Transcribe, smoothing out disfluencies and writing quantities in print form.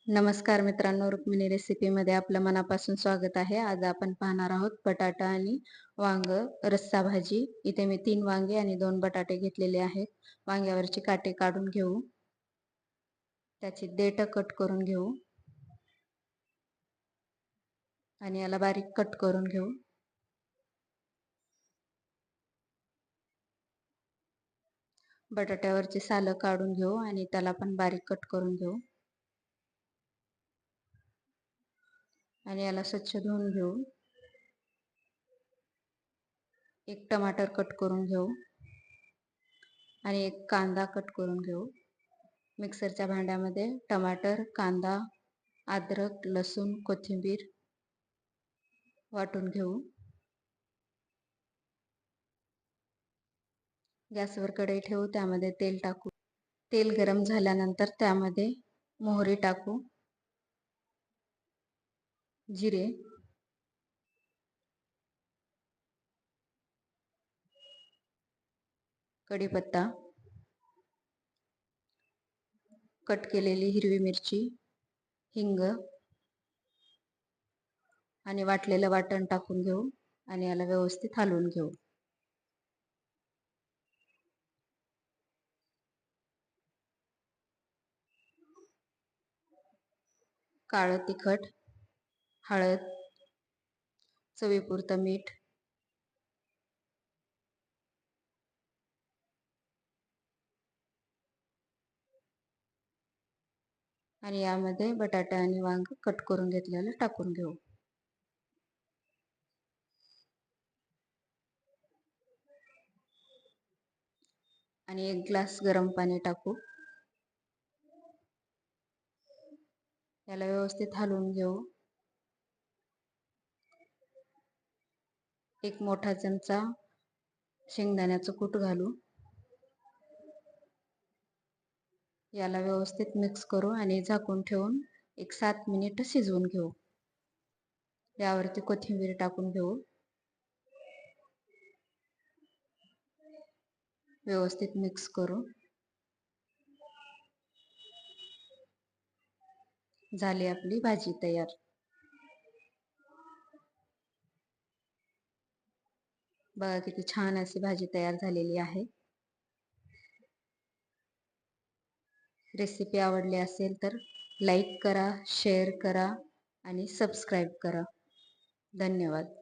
नमस्कार मित्रांनो, रुक्मिणी रेसिपीमध्ये आपलं मनापासून स्वागत आहे. आज आपण पाहणार आहोत बटाटा आणि वांग रस्सा भाजी. इथे मी 3 वांगे आणि 2 बटाटे घेतलेले आहेत. वांग्यावरचे काटे काढून घेऊ, त्याची देठ कट करून घेऊ आणि याला बारीक कट करून घेऊ. बटाट्यावरचे सालं काढून घेऊ आणि त्याला पण बारीक कट करून घेऊ आणि याला स्वच्छ धुवून घेऊ. एक टमाटर कट करून घेऊ आणि एक कांदा कट करून घेऊ. मिक्सरच्या भांड्यामध्ये टमाटर, कांदा, अद्रक, लसूण, कोथिंबीर वाटून घेऊ. गॅसवर कढई ठेवू, त्यामध्ये तेल टाकू. तेल गरम झाल्यानंतर त्यामध्ये मोहरी टाकू, जिरे, कढीपत्ता, कट केलेली हिरवी मिरची, हिंग आणि वाटलेलं वाटण टाकून घेऊ आणि याला व्यवस्थित हलवून घेऊ. काळं तिखट, हळद, चवीपुरतं मीठ आणि यामध्ये बटाटा आणि वांग कट करून घेतलेलं टाकून घेऊ. आणि 1 ग्लास गरम पाणी टाकू. याला व्यवस्थित हलवून घेऊ. एक मोठा चमचा शेंगदाण्याचं कूट घालू. याला व्यवस्थित मिक्स करू आणि झाकून ठेवून एक 7 मिनिट शिजवून घेऊ. यावरती कोथिंबीर टाकून घेऊ. व्यवस्थित मिक्स करू. झाली आपली भाजी तयार. बघा किती छान अशी भाजी तयार झालेली आहे. रेसिपी आवडली असेल तर लाईक करा, शेअर करा आणि सबस्क्राईब करा. धन्यवाद.